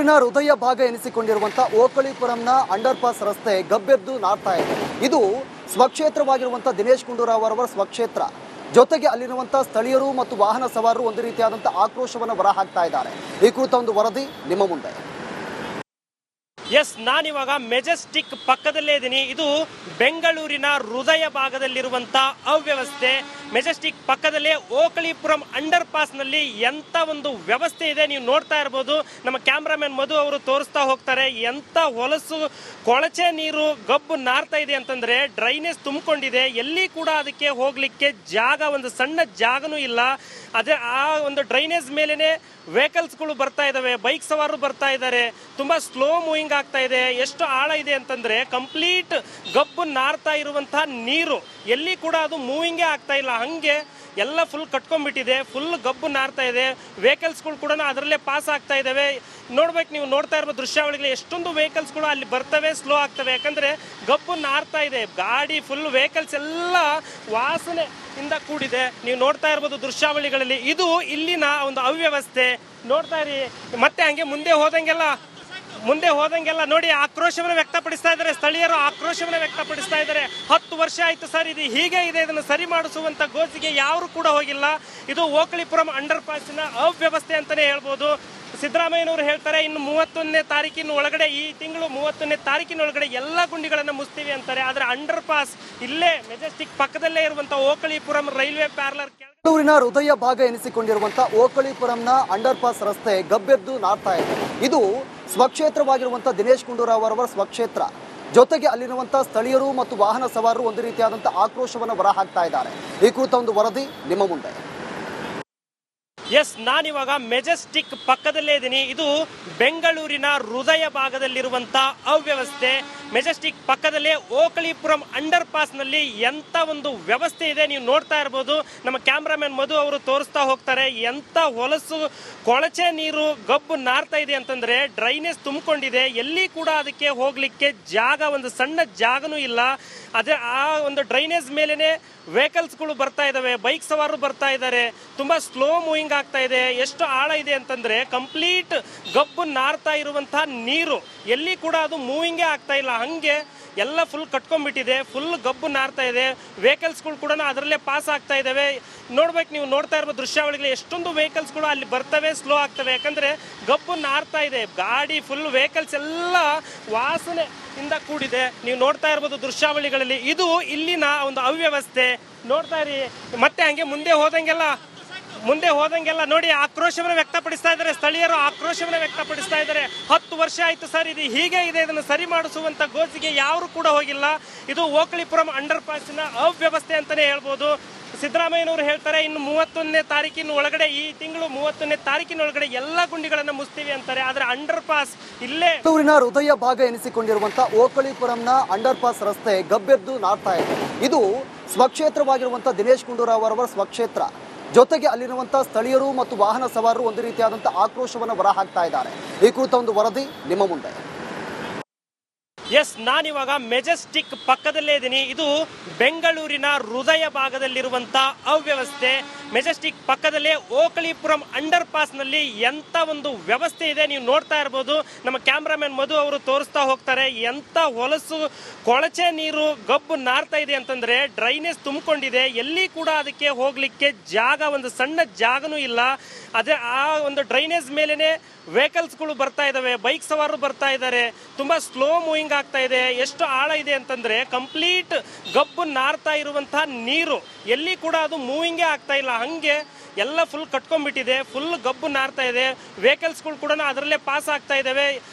ಬೆಂಗಳೂರಿನ ಹೃದಯ ಭಾಗ ಎನಿಸಿಕೊಂಡಿರುವಂತಹ ಓಕಳಿಪುರಂನ ಅಂಡರ್ ಪಾಸ್ ರಸ್ತೆ ಗಬ್ಬೆದ್ದು ನಾಡ್ತಾ ಇದೆ. ಇದು ಸ್ವಕ್ಷೇತ್ರವಾಗಿರುವಂತಹ ದಿನೇಶ್ ಗುಂಡೂರಾವ್ ಅವರ ಸ್ವಕ್ಷೇತ್ರ. ಜೊತೆಗೆ ಅಲ್ಲಿರುವಂತಹ ಸ್ಥಳೀಯರು ಮತ್ತು ವಾಹನ ಸವಾರರು ಒಂದು ರೀತಿಯಾದಂತಹ ಆಕ್ರೋಶವನ್ನು ಹೊರಹಾಕ್ತಾ ಇದ್ದಾರೆ. ಈ ಕುರಿತ ಒಂದು ವರದಿ ನಿಮ್ಮ ಮುಂದೆ. ಎಸ್, ನಾನಿವಾಗ ಮೆಜೆಸ್ಟಿಕ್ ಪಕ್ಕದಲ್ಲೇ ಇದ್ದೀನಿ. ಇದು ಬೆಂಗಳೂರಿನ ಹೃದಯ ಭಾಗದಲ್ಲಿರುವಂಥ ಅವ್ಯವಸ್ಥೆ. ಮೆಜೆಸ್ಟಿಕ್ ಪಕ್ಕದಲ್ಲೇ ಓಕಳಿಪುರಂ ಅಂಡರ್ ಪಾಸ್ನಲ್ಲಿ ಎಂಥ ಒಂದು ವ್ಯವಸ್ಥೆ ಇದೆ ನೀವು ನೋಡ್ತಾ ಇರ್ಬೋದು. ನಮ್ಮ ಕ್ಯಾಮ್ರಾಮನ್ ಮಧು ಅವರು ತೋರಿಸ್ತಾ ಹೋಗ್ತಾರೆ. ಎಂಥ ಹೊಲಸು ಕೊಳಚೆ ನೀರು ಗಬ್ಬು ನಾರ್ತಾ ಇದೆ ಅಂತಂದರೆ ಡ್ರೈನೇಜ್ ತುಂಬಿಕೊಂಡಿದೆ. ಎಲ್ಲಿ ಕೂಡ ಅದಕ್ಕೆ ಹೋಗಲಿಕ್ಕೆ ಜಾಗ, ಒಂದು ಸಣ್ಣ ಜಾಗನೂ ಇಲ್ಲ. ಅದೇ ಆ ಒಂದು ಡ್ರೈನೇಜ್ ಮೇಲೇ ವೆಹಿಕಲ್ಸ್ಗಳು ಬರ್ತಾ ಇದ್ದಾವೆ, ಬೈಕ್ ಸವಾರರು ಬರ್ತಾ ಇದ್ದಾರೆ. ತುಂಬ ಸ್ಲೋ ಮೂವಿಂಗ್ ಆಗ್ತಾ ಇದೆ. ಎಷ್ಟು ಆಳ ಇದೆ ಅಂತಂದರೆ ಕಂಪ್ಲೀಟ್ ಗಬ್ಬು ನಾರ್ತಾ ಇರುವಂತಹ ನೀರು ಎಲ್ಲಿ ಕೂಡ ಅದು ಮೂವಿಂಗೇ ಆಗ್ತಾ ಇಲ್ಲ. ಹಂಗೆ ಎಲ್ಲ ಫುಲ್ ಕಟ್ಕೊಂಡ್ಬಿಟ್ಟಿದೆ, ಫುಲ್ ಗಬ್ಬು ನಾರ್ತಾ ಇದೆ. ವೆಹಿಕಲ್ಸ್ಗಳು ಕೂಡ ಅದರಲ್ಲೇ ಪಾಸ್ ಆಗ್ತಾ ಇದ್ದಾವೆ. ನೋಡ್ಬೇಕು, ನೀವು ನೋಡ್ತಾ ಇರೋ ದೃಶ್ಯಾವಳಿಗಳು ಎಷ್ಟೊಂದು ವೆಹಿಕಲ್ಸ್ಗಳು ಅಲ್ಲಿ ಬರ್ತವೆ, ಸ್ಲೋ ಆಗ್ತವೆ. ಯಾಕಂದರೆ ಗಬ್ಬು ನಾರ್ತಾ ಇದೆ. ಗಾಡಿ ಫುಲ್ ವೆಹಿಕಲ್ಸ್ ಎಲ್ಲ ವಾಸನೆ ಇಂದ ಕೂಡಿದೆ. ನೀವು ನೋಡ್ತಾ ಇರ್ಬೋದು ದೃಶ್ಯಾವಳಿಗಳಲ್ಲಿ. ಇದು ಇಲ್ಲಿನ ಒಂದು ಅವ್ಯವಸ್ಥೆ ನೋಡ್ತಾ ಇರಿ. ಮತ್ತೆ ಹಂಗೆ ಮುಂದೆ ಹೋದಂಗೆಲ್ಲ ನೋಡಿ ಆಕ್ರೋಶವನ್ನು ವ್ಯಕ್ತಪಡಿಸ್ತಾ ಇದ್ದಾರೆ. ಸ್ಥಳೀಯರು ಆಕ್ರೋಶವನ್ನು ವ್ಯಕ್ತಪಡಿಸ್ತಾ ಇದ್ದಾರೆ. 10 ವರ್ಷ ಆಯ್ತು ಸರ್, ಇದು ಹೀಗೆ ಇದೆ, ಇದನ್ನು ಸರಿ ಮಾಡಿಸುವಂತ ಗೋಜಿಗೆ ಯಾರು ಕೂಡ ಹೋಗಿಲ್ಲ. ಇದು ಓಕಳಿಪುರಂ ಅಂಡರ್ ಪಾಸಿನ ಅವ್ಯವಸ್ಥೆ ಅಂತಾನೆ ಹೇಳ್ಬೋದು. ಸಿದ್ದರಾಮಯ್ಯನವರು ಹೇಳ್ತಾರೆ ಇನ್ನು 31ನೇ ತಾರೀಕಿನ ಒಳಗಡೆ, ಈ ತಿಂಗಳು 31ನೇ ತಾರೀಕಿನ ಒಳಗಡೆ ಎಲ್ಲ ಗುಂಡಿಗಳನ್ನು ಮುಚ್ತೀವಿ ಅಂತಾರೆ. ಆದರೆ ಅಂಡರ್ ಪಾಸ್ ಇಲ್ಲೇ ಮೆಜೆಸ್ಟಿಕ್ ಪಕ್ಕದಲ್ಲೇ ಇರುವಂತಹ ಓಕಳಿಪುರಂ ರೈಲ್ವೆ ಪ್ಯಾರಲರ್ ಬೆಂಗಳೂರಿನ ಹೃದಯ ಭಾಗ ಎನಿಸಿಕೊಂಡಿರುವಂತಹ ಓಕಳಿಪುರಂನ ಅಂಡರ್ ಪಾಸ್ ರಸ್ತೆ ಗಬ್ಬೆದ್ದು ನಾಡ್ತಾ ಇದೆ. ಇದು ಸ್ವಕ್ಷೇತ್ರವಾಗಿರುವಂತಹ ದಿನೇಶ್ ಗುಂಡೂರಾವ್ ಅವರ ಸ್ವಕ್ಷೇತ್ರ. ಜೊತೆಗೆ ಅಲ್ಲಿರುವಂತಹ ಸ್ಥಳೀಯರು ಮತ್ತು ವಾಹನ ಸವಾರರು ಒಂದು ರೀತಿಯಾದಂತಹ ಆಕ್ರೋಶವನ್ನು ಹೊರಹಾಕ್ತಾ ಇದ್ದಾರೆ. ಈ ಕುರಿತ ಒಂದು ವರದಿ ನಿಮ್ಮ ಮುಂದೆ. ಎಸ್, ನಾನಿವಾಗ ಮೆಜೆಸ್ಟಿಕ್ ಪಕ್ಕದಲ್ಲೇ ಇದ್ದೀನಿ. ಇದು ಬೆಂಗಳೂರಿನ ಹೃದಯ ಭಾಗದಲ್ಲಿರುವಂಥ ಅವ್ಯವಸ್ಥೆ. ಮೆಜೆಸ್ಟಿಕ್ ಪಕ್ಕದಲ್ಲೇ ಓಕಳಿಪುರಂ ಅಂಡರ್ ಪಾಸ್ನಲ್ಲಿ ಎಂಥ ಒಂದು ವ್ಯವಸ್ಥೆ ಇದೆ ನೀವು ನೋಡ್ತಾ ಇರ್ಬೋದು. ನಮ್ಮ ಕ್ಯಾಮ್ರಾಮನ್ ಮಧು ಅವರು ತೋರಿಸ್ತಾ ಹೋಗ್ತಾರೆ. ಎಂಥ ಹೊಲಸು ಕೊಳಚೆ ನೀರು ಗಬ್ಬು ನಾರ್ತಾ ಇದೆ ಅಂತಂದರೆ ಡ್ರೈನೇಜ್ ತುಂಬಿಕೊಂಡಿದೆ. ಎಲ್ಲಿ ಕೂಡ ಅದಕ್ಕೆ ಹೋಗಲಿಕ್ಕೆ ಜಾಗ, ಒಂದು ಸಣ್ಣ ಜಾಗನೂ ಇಲ್ಲ. ಅದೇ ಆ ಒಂದು ಡ್ರೈನೇಜ್ ಮೇಲೇ ವೆಹಿಕಲ್ಸ್ಗಳು ಬರ್ತಾ ಇದ್ದಾವೆ, ಬೈಕ್ ಸವಾರರು ಬರ್ತಾ ಇದ್ದಾರೆ. ತುಂಬ ಸ್ಲೋ ಮೂವಿಂಗ್ ಆಗ್ತಾ ಇದೆ. ಎಷ್ಟು ಆಳ ಇದೆ ಅಂತಂದರೆ ಕಂಪ್ಲೀಟ್ ಗಬ್ಬು ನಾರ್ತಾ ಇರುವಂತಹ ನೀರು ಎಲ್ಲಿ ಕೂಡ ಅದು ಮೂವಿಂಗೇ ಆಗ್ತಾ ಇಲ್ಲ. ಹಂಗೆ ಎಲ್ಲ ಫುಲ್ ಕಟ್ಕೊಂಡ್ಬಿಟ್ಟಿದೆ, ಫುಲ್ ಗಬ್ಬು ನಾರ್ತಾ ಇದೆ. ವೆಹಿಕಲ್ಸ್ಗಳು ಕೂಡ ಅದರಲ್ಲೇ ಪಾಸ್ ಆಗ್ತಾ ಇದ್ದಾವೆ. ನೋಡ್ಬೇಕು, ನೀವು ನೋಡ್ತಾ ಇರೋ ದೃಶ್ಯಾವಳಿಗಳು ಎಷ್ಟೊಂದು ವೆಹಿಕಲ್ಸ್ಗಳು ಅಲ್ಲಿ ಬರ್ತವೆ, ಸ್ಲೋ ಆಗ್ತವೆ. ಯಾಕಂದರೆ ಗಬ್ಬು ನಾರ್ತಾ ಇದೆ. ಗಾಡಿ ಫುಲ್ ವೆಹಿಕಲ್ಸ್ ಎಲ್ಲ ವಾಸನೆ ಇಂದ ಕೂಡಿದೆ. ನೀವು ನೋಡ್ತಾ ಇರ್ಬೋದು ದೃಶ್ಯಾವಳಿಗಳಲ್ಲಿ. ಇದು ಇಲ್ಲಿನ ಒಂದು ಅವ್ಯವಸ್ಥೆ ನೋಡ್ತಾ ಇರಿ. ಮತ್ತೆ ಹಂಗೆ ಮುಂದೆ ಹೋದಂಗೆಲ್ಲ ನೋಡಿ ಆಕ್ರೋಶವನ್ನು ವ್ಯಕ್ತಪಡಿಸ್ತಾ ಇದ್ದಾರೆ. ಸ್ಥಳೀಯರು ಆಕ್ರೋಶವನ್ನು ವ್ಯಕ್ತಪಡಿಸ್ತಾ ಇದ್ದಾರೆ. 10 ವರ್ಷ ಆಯ್ತು ಸರ್, ಇದು ಹೀಗೆ ಇದೆ, ಇದನ್ನು ಸರಿ ಮಾಡಿಸುವಂತ ಗೋಜಿಗೆ ಯಾರು ಕೂಡ ಹೋಗಿಲ್ಲ. ಇದು ಓಕಳಿಪುರಂ ಅಂಡರ್ ಪಾಸಿನ ಅವ್ಯವಸ್ಥೆ ಅಂತಾನೆ ಹೇಳ್ಬೋದು. ಸಿದ್ದರಾಮಯ್ಯನವರು ಹೇಳ್ತಾರೆ ಇನ್ನು 31ನೇ ತಾರೀಕಿನ ಒಳಗಡೆ, ಈ ತಿಂಗಳು 31ನೇ ತಾರೀಕಿನ ಒಳಗಡೆ ಎಲ್ಲ ಗುಂಡಿಗಳನ್ನು ಮುಚ್ತೀವಿ ಅಂತಾರೆ. ಆದರೆ ಅಂಡರ್ ಪಾಸ್ ಇಲ್ಲೇ ಬೆಂಗಳೂರಿನ ಹೃದಯ ಭಾಗ ಎನಿಸಿಕೊಂಡಿರುವಂತಹ ಓಕಳಿಪುರಂನ ಅಂಡರ್ ಪಾಸ್ ರಸ್ತೆ ಗಬ್ಬೆದ್ದು ನಾಡ್ತಾ ಇದೆ. ಇದು ಸ್ವಕ್ಷೇತ್ರವಾಗಿರುವಂತಹ ದಿನೇಶ್ ಗುಂಡೂರಾವ್ ಅವರ ಸ್ವಕ್ಷೇತ್ರ. ಜೊತೆಗೆ ಅಲ್ಲಿರುವಂತಹ ಸ್ಥಳೀಯರು ಮತ್ತು ವಾಹನ ಸವಾರರು ಒಂದು ರೀತಿಯಾದಂತಹ ಆಕ್ರೋಶವನ್ನು ಹೊರಹಾಕ್ತಾ ಇದ್ದಾರೆ. ಈ ಕುರಿತ ಒಂದು ವರದಿ ನಿಮ್ಮ ಮುಂದೆ. ಎಸ್, ನಾನಿವಾಗ ಮೆಜೆಸ್ಟಿಕ್ ಪಕ್ಕದಲ್ಲೇ ಇದ್ದೀನಿ. ಇದು ಬೆಂಗಳೂರಿನ ಹೃದಯ ಭಾಗದಲ್ಲಿರುವಂಥ ಅವ್ಯವಸ್ಥೆ. ಮೆಜೆಸ್ಟಿಕ್ ಪಕ್ಕದಲ್ಲೇ ಓಕಳಿಪುರಂ ಅಂಡರ್ ಪಾಸ್ನಲ್ಲಿ ಎಂಥ ಒಂದು ವ್ಯವಸ್ಥೆ ಇದೆ ನೀವು ನೋಡ್ತಾ ಇರ್ಬೋದು. ನಮ್ಮ ಕ್ಯಾಮ್ರಾಮನ್ ಮಧು ಅವರು ತೋರಿಸ್ತಾ ಹೋಗ್ತಾರೆ. ಎಂಥ ಹೊಲಸು ಕೊಳಚೆ ನೀರು ಗಬ್ಬು ನಾರ್ತಾ ಇದೆ ಅಂತಂದರೆ ಡ್ರೈನೇಜ್ ತುಂಬಿಕೊಂಡಿದೆ. ಎಲ್ಲಿ ಕೂಡ ಅದಕ್ಕೆ ಹೋಗಲಿಕ್ಕೆ ಜಾಗ, ಒಂದು ಸಣ್ಣ ಜಾಗನೂ ಇಲ್ಲ. ಅದೇ ಆ ಒಂದು ಡ್ರೈನೇಜ್ ಮೇಲೇ ವೆಹಿಕಲ್ಸ್ಗಳು ಬರ್ತಾ ಇದ್ದಾವೆ, ಬೈಕ್ ಸವಾರರು ಬರ್ತಾ ಇದ್ದಾರೆ. ತುಂಬ ಸ್ಲೋ ಮೂವಿಂಗ್ ಆಗ್ತಾ ಇದೆ. ಎಷ್ಟು ಆಳ ಇದೆ ಅಂತಂದರೆ ಕಂಪ್ಲೀಟ್ ಗಬ್ಬು ನಾರ್ತಾ ಇರುವಂತಹ ನೀರು ಎಲ್ಲಿ ಕೂಡ ಅದು ಮೂವಿಂಗೇ ಆಗ್ತಾ ಇಲ್ಲ. ಹಂಗೆ ಎಲ್ಲ ಫುಲ್ ಕಟ್ಕೊಂಡ್ಬಿಟ್ಟಿದೆ, ಫುಲ್ ಗಬ್ಬು ನಾರ್ತಾ ಇದೆ. ವೆಹಿಕಲ್ಸ್ಗಳು ಕೂಡ ಅದರಲ್ಲೇ ಪಾಸ್ ಆಗ್ತಾ ಇದ್ದಾವೆ.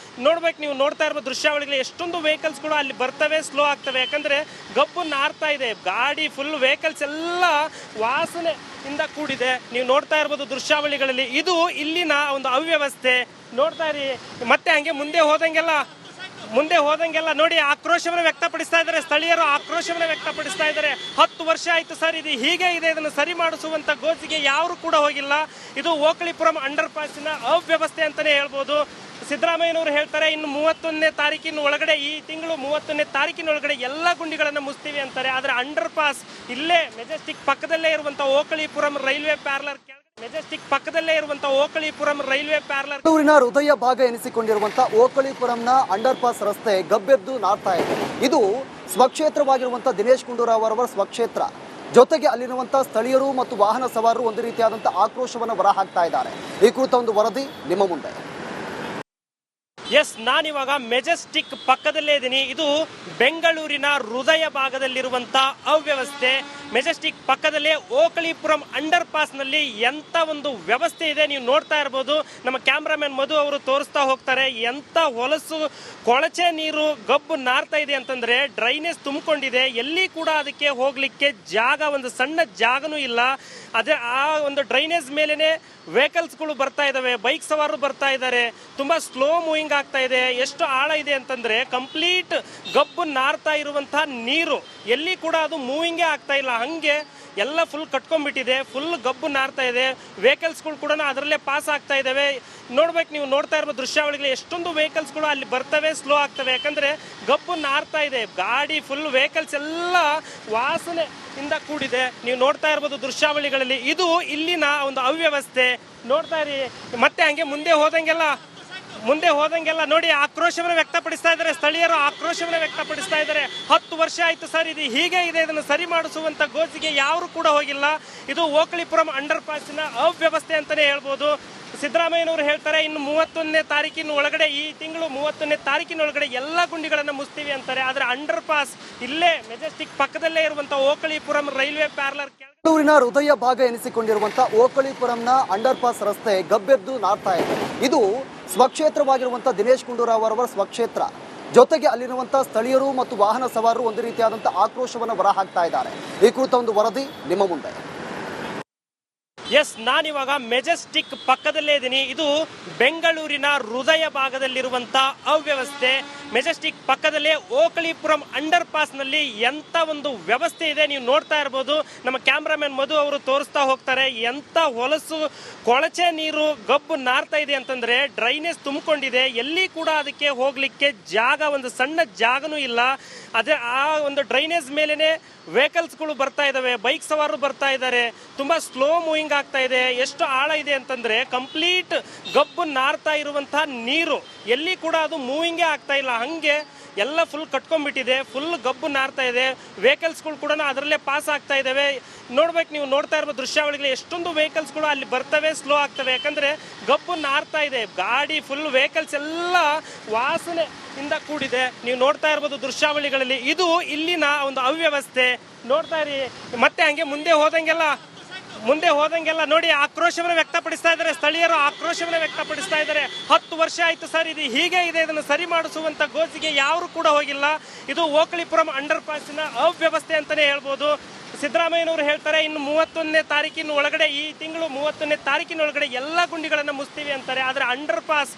ನೋಡ್ಬೇಕು, ನೀವು ನೋಡ್ತಾ ಇರೋ ದೃಶ್ಯಾವಳಿಗಳು ಎಷ್ಟೊಂದು ವೆಹಿಕಲ್ಸ್ಗಳು ಅಲ್ಲಿ ಬರ್ತವೆ, ಸ್ಲೋ ಆಗ್ತವೆ. ಯಾಕಂದರೆ ಗಬ್ಬು ನಾರ್ತಾ ಇದೆ. ಗಾಡಿ ಫುಲ್ ವೆಹಿಕಲ್ಸ್ ಎಲ್ಲ ವಾಸನೆ ಇಂದ ಕೂಡಿದೆ. ನೀವು ನೋಡ್ತಾ ಇರ್ಬೋದು ದೃಶ್ಯಾವಳಿಗಳಲ್ಲಿ. ಇದು ಇಲ್ಲಿನ ಒಂದು ಅವ್ಯವಸ್ಥೆ ನೋಡ್ತಾ ಇರಿ. ಮತ್ತೆ ಹಂಗೆ ಮುಂದೆ ಹೋದಂಗೆಲ್ಲ ನೋಡಿ ಆಕ್ರೋಶವನ್ನು ವ್ಯಕ್ತಪಡಿಸ್ತಾ ಇದ್ದಾರೆ. ಸ್ಥಳೀಯರು ಆಕ್ರೋಶವನ್ನು ವ್ಯಕ್ತಪಡಿಸ್ತಾ ಇದ್ದಾರೆ. 10 ವರ್ಷ ಆಯ್ತು ಸರ್, ಇದು ಹೀಗೆ ಇದೆ, ಇದನ್ನು ಸರಿ ಮಾಡಿಸುವಂತ ಗೋಜಿಗೆ ಯಾರು ಕೂಡ ಹೋಗಿಲ್ಲ. ಇದು ಓಕಳಿಪುರಂ ಅಂಡರ್ ಪಾಸಿನ ಅವ್ಯವಸ್ಥೆ ಅಂತಾನೆ ಹೇಳ್ಬೋದು. ಸಿದ್ದರಾಮಯ್ಯನವರು ಹೇಳ್ತಾರೆ ಇನ್ನು 31ನೇ ತಾರೀಕಿನ ಒಳಗಡೆ, ಈ ತಿಂಗಳು 31ನೇ ತಾರೀಕಿನ ಒಳಗಡೆ ಎಲ್ಲ ಗುಂಡಿಗಳನ್ನು ಮುಚ್ತೀವಿ ಅಂತಾರೆ. ಆದರೆ ಅಂಡರ್ ಪಾಸ್ ಇಲ್ಲೇ ಮೆಜೆಸ್ಟಿಕ್ ಪಕ್ಕದಲ್ಲೇ ಇರುವಂತಹ ಓಕಳಿಪುರಂ ರೈಲ್ವೆ ಪ್ಯಾರಲರ್ ಮೆಜೆಸ್ಟಿಕ್ ಪಕ್ಕದಲ್ಲೇ ಇರುವಂತಹ ಓಕಳಿಪುರಂ ರೈಲ್ವೆ ಪ್ಯಾರಲರ್ ಬೆಂಗಳೂರಿನ ಹೃದಯ ಭಾಗ ಎನಿಸಿಕೊಂಡಿರುವಂತಹ ಓಕಳಿಪುರಂನ ಅಂಡರ್ ಪಾಸ್ ರಸ್ತೆ ಗಬ್ಬೆದ್ದು ನಾರ್ತಾ ಇದೆ. ಇದು ಸ್ವಕ್ಷೇತ್ರವಾಗಿರುವಂತಹ ದಿನೇಶ್ ಗುಂಡೂರಾವ್ ಅವರ ಸ್ವಕ್ಷೇತ್ರ. ಜೊತೆಗೆ ಅಲ್ಲಿರುವಂತಹ ಸ್ಥಳೀಯರು ಮತ್ತು ವಾಹನ ಸವಾರರು ಒಂದು ರೀತಿಯಾದಂತಹ ಆಕ್ರೋಶವನ್ನು ಹೊರಹಾಕ್ತಾ ಇದ್ದಾರೆ. ಈ ಕುರಿತ ಒಂದು ವರದಿ ನಿಮ್ಮ ಮುಂದೆ. ಎಸ್, ನಾನಿವಾಗ ಮೆಜೆಸ್ಟಿಕ್ ಪಕ್ಕದಲ್ಲೇ ಇದ್ದೀನಿ. ಇದು ಬೆಂಗಳೂರಿನ ಹೃದಯ ಭಾಗದಲ್ಲಿರುವಂತಹ ಅವ್ಯವಸ್ಥೆ. ಮೆಜೆಸ್ಟಿಕ್ ಪಕ್ಕದಲ್ಲೇ ಓಕಳಿಪುರಂ ಅಂಡರ್ ಪಾಸ್ ನಲ್ಲಿ ಎಂತ ಒಂದು ವ್ಯವಸ್ಥೆ ಇದೆ ನೀವು ನೋಡ್ತಾ ಇರಬಹುದು. ನಮ್ಮ ಕ್ಯಾಮ್ರಾಮನ್ ಮಧು ಅವರು ತೋರಿಸ್ತಾ ಹೋಗ್ತಾರೆ. ಎಂತ ಹೊಲಸು ಕೊಳಚೆ ನೀರು ಗಬ್ಬು ನಾರ್ತಾ ಇದೆ ಅಂತಂದ್ರೆ ಡ್ರೈನೇಜ್ ತುಂಬಿಕೊಂಡಿದೆ. ಎಲ್ಲಿ ಕೂಡ ಅದಕ್ಕೆ ಹೋಗ್ಲಿಕ್ಕೆ ಜಾಗ, ಒಂದು ಸಣ್ಣ ಜಾಗನೂ ಇಲ್ಲ. ಅದೇ ಆ ಒಂದು ಡ್ರೈನೇಜ್ ಮೇಲೇನೆ ವೆಹಿಕಲ್ಸ್ಗಳು ಬರ್ತಾ ಇದಾವೆ, ಬೈಕ್ ಸವಾರರು ಬರ್ತಾ ಇದ್ದಾರೆ. ತುಂಬಾ ಸ್ಲೋ ಮೂವಿಂಗ್ ಆಗ್ತಾ ಇದೆ. ಎಷ್ಟು ಆಳ ಇದೆ ಅಂತಂದ್ರೆ ಕಂಪ್ಲೀಟ್ ಗಬ್ಬು ನಾರ್ತಾ ಇರುವಂತಹ ನೀರು, ಎಲ್ಲಿ ಕೂಡ ಅದು ಮೂವಿಂಗೇ ಆಗ್ತಾ ಇಲ್ಲ. ಹಂಗೆ ಎಲ್ಲ ಫುಲ್ ಕಟ್ಕೊಂಡ್ಬಿಟ್ಟಿದೆ, ಫುಲ್ ಗಬ್ಬು ನಾರ್ತಾ ಇದೆ. ವೆಹಿಕಲ್ಸ್ಗಳು ಕೂಡ ಅದರಲ್ಲೇ ಪಾಸ್ ಆಗ್ತಾ ಇದಾವೆ. ನೋಡ್ಬೇಕು, ನೀವು ನೋಡ್ತಾ ಇರೋ ದೃಶ್ಯಾವಳಿಗಳು ಎಷ್ಟೊಂದು ವೆಹಿಕಲ್ಸ್ಗಳು ಅಲ್ಲಿ ಬರ್ತವೆ, ಸ್ಲೋ ಆಗ್ತವೆ. ಯಾಕಂದ್ರೆ ಗಬ್ಬು ನಾರ್ತಾ ಇದೆ. ಗಾಡಿ ಫುಲ್ ವೆಹಿಕಲ್ಸ್ ಎಲ್ಲ ವಾಸನೆ ಇಂದ ಕೂಡಿದೆ. ನೀವು ನೋಡ್ತಾ ಇರ್ಬೋದು ದೃಶ್ಯಾವಳಿಗಳಲ್ಲಿ. ಇದು ಇಲ್ಲಿನ ಒಂದು ಅವ್ಯವಸ್ಥೆ. ನೋಡ್ತಾ ಇರಿ. ಮತ್ತೆ ಹಂಗೆ ಮುಂದೆ ಹೋದಂಗೆಲ್ಲ ನೋಡಿ ಆಕ್ರೋಶವನ್ನು ವ್ಯಕ್ತಪಡಿಸ್ತಾ ಇದ್ದಾರೆ. ಸ್ಥಳೀಯರು ಆಕ್ರೋಶವನ್ನು ವ್ಯಕ್ತಪಡಿಸ್ತಾ ಇದ್ದಾರೆ. 10 ವರ್ಷ ಆಯ್ತು ಸರ್, ಇದು ಹೀಗೆ ಇದೆ, ಇದನ್ನು ಸರಿ ಮಾಡಿಸುವಂತ ಗೋಜಿಗೆ ಯಾರು ಕೂಡ ಹೋಗಿಲ್ಲ. ಇದು ಓಕಳಿಪುರಂ ಅಂಡರ್ ಪಾಸಿನ ಅವ್ಯವಸ್ಥೆ ಅಂತಾನೆ ಹೇಳ್ಬೋದು. ಸಿದ್ದರಾಮಯ್ಯನವರು ಹೇಳ್ತಾರೆ ಇನ್ನು 31ನೇ ತಾರೀಕಿನ ಒಳಗಡೆ, ಈ ತಿಂಗಳು 31ನೇ ತಾರೀಕಿನ ಒಳಗಡೆ ಎಲ್ಲ ಗುಂಡಿಗಳನ್ನು ಮುಚ್ತೀವಿ ಅಂತಾರೆ. ಆದ್ರೆ ಅಂಡರ್ ಪಾಸ್ ಇಲ್ಲೇ ಮೆಜೆಸ್ಟಿಕ್ ಪಕ್ಕದಲ್ಲೇ ಇರುವಂತಹ ಓಕಳಿಪುರಂ ರೈಲ್ವೆ ಪ್ಯಾರಲರ್ ಬೆಂಗಳೂರಿನ ಹೃದಯ ಭಾಗ ಎನಿಸಿಕೊಂಡಿರುವಂತಹ ಓಕಳಿಪುರಂನ ಅಂಡರ್ ಪಾಸ್ ರಸ್ತೆ ಗಬ್ಬೆದ್ದು ನಾರ್ತಾ ಇದೆ. ಇದು ಸ್ವಕ್ಷೇತ್ರವಾಗಿರುವಂತಹ ದಿನೇಶ್ ಗುಂಡೂರಾವ್ ಅವರ ಸ್ವಕ್ಷೇತ್ರ. ಜೊತೆಗೆ ಅಲ್ಲಿರುವಂತಹ ಸ್ಥಳೀಯರು ಮತ್ತು ವಾಹನ ಸವಾರರು ಒಂದು ರೀತಿಯಾದಂತಹ ಆಕ್ರೋಶವನ್ನು ಹೊರಹಾಕ್ತಾ ಇದ್ದಾರೆ. ಈ ಕುರಿತ ಒಂದು ವರದಿ ನಿಮ್ಮ ಮುಂದೆ. ಎಸ್, ನಾನಿವಾಗ ಮೆಜೆಸ್ಟಿಕ್ ಪಕ್ಕದಲ್ಲೇ ಇದ್ದೀನಿ. ಇದು ಬೆಂಗಳೂರಿನ ಹೃದಯ ಭಾಗದಲ್ಲಿರುವಂತಹ ಅವ್ಯವಸ್ಥೆ. ಮೆಜೆಸ್ಟಿಕ್ ಪಕ್ಕದಲ್ಲೇ ಓಕಳಿಪುರಂ ಅಂಡರ್ ಪಾಸ್ ನಲ್ಲಿ ಎಂತ ಒಂದು ವ್ಯವಸ್ಥೆ ಇದೆ ನೀವು ನೋಡ್ತಾ ಇರಬಹುದು. ನಮ್ಮ ಕ್ಯಾಮ್ರಾಮನ್ ಮಧು ಅವರು ತೋರಿಸ್ತಾ ಹೋಗ್ತಾರೆ. ಎಂತ ಹೊಲಸು ಕೊಳಚೆ ನೀರು ಗಬ್ಬು ನಾರ್ತಾ ಇದೆ ಅಂತಂದ್ರೆ ಡ್ರೈನೇಜ್ ತುಂಬಿಕೊಂಡಿದೆ. ಎಲ್ಲಿ ಕೂಡ ಅದಕ್ಕೆ ಹೋಗ್ಲಿಕ್ಕೆ ಜಾಗ, ಒಂದು ಸಣ್ಣ ಜಾಗನೂ ಇಲ್ಲ. ಅದೇ ಆ ಒಂದು ಡ್ರೈನೇಜ್ ಮೇಲೇನೆ ವೆಹಿಕಲ್ಸ್ಗಳು ಬರ್ತಾ ಇದಾವೆ, ಬೈಕ್ ಸವಾರರು ಬರ್ತಾ ಇದ್ದಾರೆ. ತುಂಬಾ ಸ್ಲೋ ಮೂವಿಂಗ್ ಆಗ್ತಾ ಇದೆ. ಎಷ್ಟು ಆಳ ಇದೆ ಅಂತಂದ್ರೆ ಕಂಪ್ಲೀಟ್ ಗಬ್ಬು ನಾರ್ತಾ ಇರುವಂತಹ ನೀರು, ಎಲ್ಲಿ ಕೂಡ ಅದು ಮೂವಿಂಗೇ ಆಗ್ತಾ ಇಲ್ಲ. ಹಂಗೆ ಎಲ್ಲ ಫುಲ್ ಕಟ್ಕೊಂಡ್ಬಿಟ್ಟಿದೆ, ಫುಲ್ ಗಬ್ಬು ನಾರ್ತಾ ಇದೆ. ವೆಹಿಕಲ್ಸ್ಗಳು ಕೂಡ ಅದರಲ್ಲೇ ಪಾಸ್ ಆಗ್ತಾ ಇದಾವೆ. ನೋಡ್ಬೇಕು, ನೀವು ನೋಡ್ತಾ ಇರೋ ದೃಶ್ಯಾವಳಿಗಳು ಎಷ್ಟೊಂದು ವೆಹಿಕಲ್ಸ್ಗಳು ಅಲ್ಲಿ ಬರ್ತವೆ, ಸ್ಲೋ ಆಗ್ತವೆ. ಯಾಕಂದ್ರೆ ಗಬ್ಬು ನಾರ್ತಾ ಇದೆ. ಗಾಡಿ ಫುಲ್ ವೆಹಿಕಲ್ಸ್ ಎಲ್ಲ ವಾಸನೆ ಇಂದ ಕೂಡಿದೆ. ನೀವು ನೋಡ್ತಾ ಇರ್ಬೋದು ದೃಶ್ಯಾವಳಿಗಳಲ್ಲಿ. ಇದು ಇಲ್ಲಿನ ಒಂದು ಅವ್ಯವಸ್ಥೆ. ನೋಡ್ತಾ ಇರಿ. ಮತ್ತೆ ಹಂಗೆ ಮುಂದೆ ಹೋದಂಗೆಲ್ಲ ನೋಡಿ ಆಕ್ರೋಶವನ್ನು ವ್ಯಕ್ತಪಡಿಸ್ತಾ ಇದ್ದಾರೆ. ಸ್ಥಳೀಯರು ಆಕ್ರೋಶವನ್ನು ವ್ಯಕ್ತಪಡಿಸ್ತಾ ಇದ್ದಾರೆ. 10 ವರ್ಷ ಆಯ್ತು ಸರ್, ಇದು ಹೀಗೆ ಇದೆ, ಇದನ್ನು ಸರಿ ಮಾಡಿಸುವಂತ ಗೋಜಿಗೆ ಯಾರು ಕೂಡ ಹೋಗಿಲ್ಲ. ಇದು ಓಕಳಿಪುರಂ ಅಂಡರ್ ಪಾಸಿನ ಅವ್ಯವಸ್ಥೆ ಅಂತಾನೆ ಹೇಳ್ಬೋದು. ಸಿದ್ದರಾಮಯ್ಯನವರು ಹೇಳ್ತಾರೆ ಇನ್ನು 31ನೇ ತಾರೀಕಿನ ಒಳಗಡೆ, ಈ ತಿಂಗಳು 31ನೇ ತಾರೀಕಿನ ಒಳಗಡೆ ಎಲ್ಲ ಗುಂಡಿಗಳನ್ನು ಮುಚ್ತೀವಿ ಅಂತಾರೆ. ಆದ್ರೆ ಅಂಡರ್ ಪಾಸ್